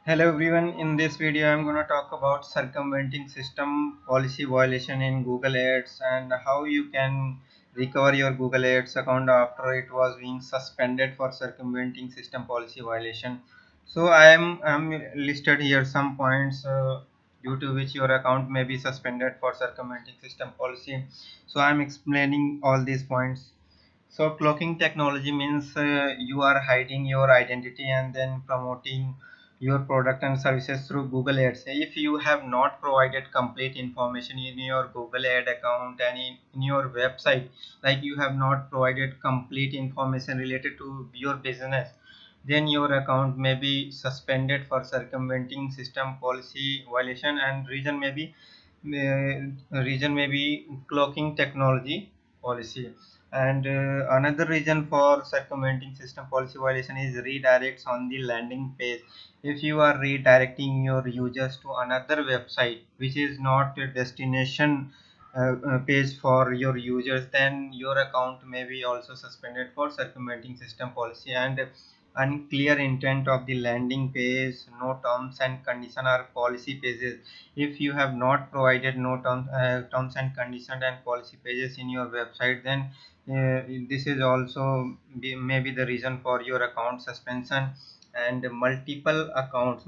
Hello everyone, in this video I'm going to talk about circumventing system policy violation in Google Ads and how you can recover your Google Ads account after it was being suspended for circumventing system policy violation. So I'm listed here some points due to which your account may be suspended for circumventing system policy. So I'm explaining all these points. So cloaking technology means you are hiding your identity and then promoting your product and services through Google Ads. If you have not provided complete information in your Google Ad account and in your website, like you have not provided complete information related to your business, then your account may be suspended for circumventing system policy violation, and reason may be cloaking technology policy. And another reason for circumventing system policy violation is redirects on the landing page. If you are redirecting your users to another website which is not a destination page for your users, then your account may be also suspended for circumventing system policy. And unclear intent of the landing page, no terms and condition or policy pages. If you have not provided no terms and condition and policy pages in your website, then this is also maybe the reason for your account suspension. And multiple accounts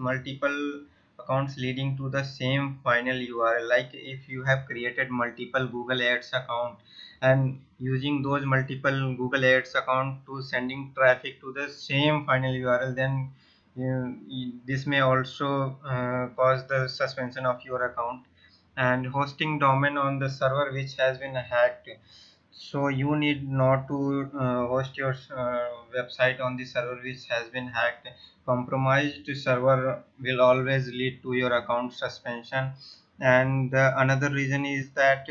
leading to the same final URL, like if you have created multiple Google Ads account and using those multiple Google Ads account to sending traffic to the same final URL, then this may also cause the suspension of your account. And hosting domain on the server which has been hacked, so you need not to host your website on the server which has been hacked. Compromised server will always lead to your account suspension. And another reason is that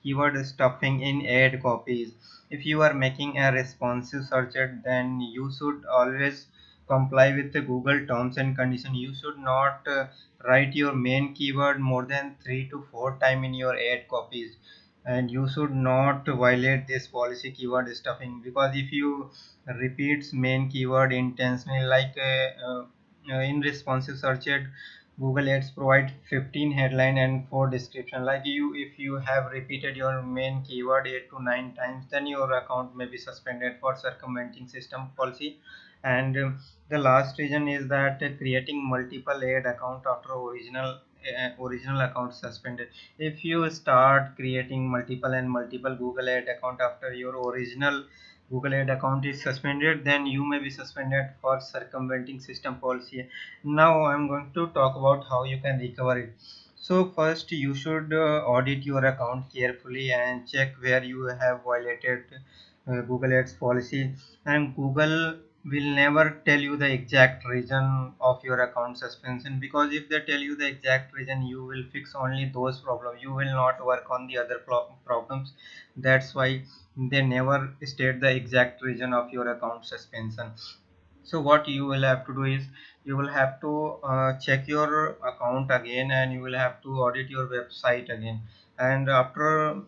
keyword stuffing in ad copies. If you are making a responsive search ad, then you should always comply with the Google terms and condition. You should not write your main keyword more than 3 to 4 times in your ad copies, and you should not violate this policy keyword stuffing, because if you repeats main keyword intentionally, like in responsive search ad, Google Ads provide 15 headline and 4 description. Like you, if you have repeated your main keyword 8 to 9 times, then your account may be suspended for circumventing system policy. And the last reason is that creating multiple ad account after original account suspended. If you start creating multiple Google Ad account after your original Google Ad account is suspended, then you may be suspended for circumventing system policy. Now I'm going to talk about how you can recover it. So first you should audit your account carefully and check where you have violated Google Ads policy. And Google will never tell you the exact reason of your account suspension, because if they tell you the exact reason, you will fix only those problems, you will not work on the other problems. That's why they never state the exact reason of your account suspension. So what you will have to do is, you will have to check your account again, and you will have to audit your website again. And after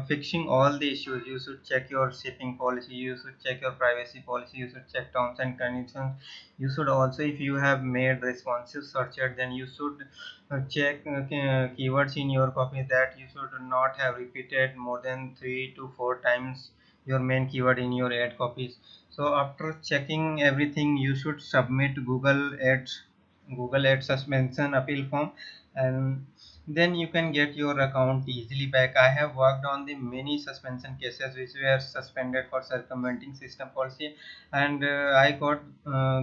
fixing all the issues, you should check your shipping policy, you should check your privacy policy, you should check terms and conditions. You should also, if you have made responsive search ad, then you should check keywords in your copy, that you should not have repeated more than 3 to 4 times your main keyword in your ad copies. So after checking everything, you should submit Google Ads suspension appeal form, and then you can get your account easily back. I have worked on the many suspension cases which were suspended for circumventing system policy, and I got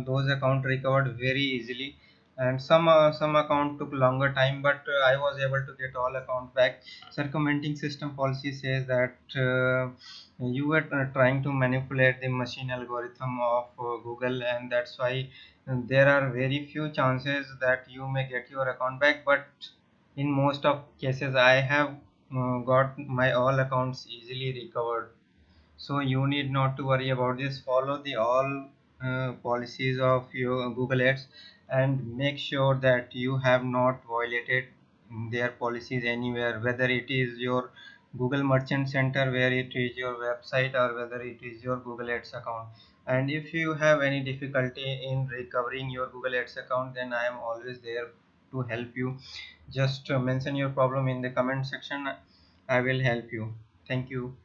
those account recovered very easily. And some account took longer time, but I was able to get all account back. Circumventing system policy says that you were trying to manipulate the machine algorithm of Google, and that's why there are very few chances that you may get your account back. But in most of cases, I have got my all accounts easily recovered. So you need not to worry about this. Follow the all policies of your Google Ads, and make sure that you have not violated their policies anywhere, whether it is your Google Merchant Center, where it is your website, or whether it is your Google Ads account. And if you have any difficulty in recovering your Google Ads account, then I am always there to help you. Just mention your problem in the comment section. I will help you. Thank you.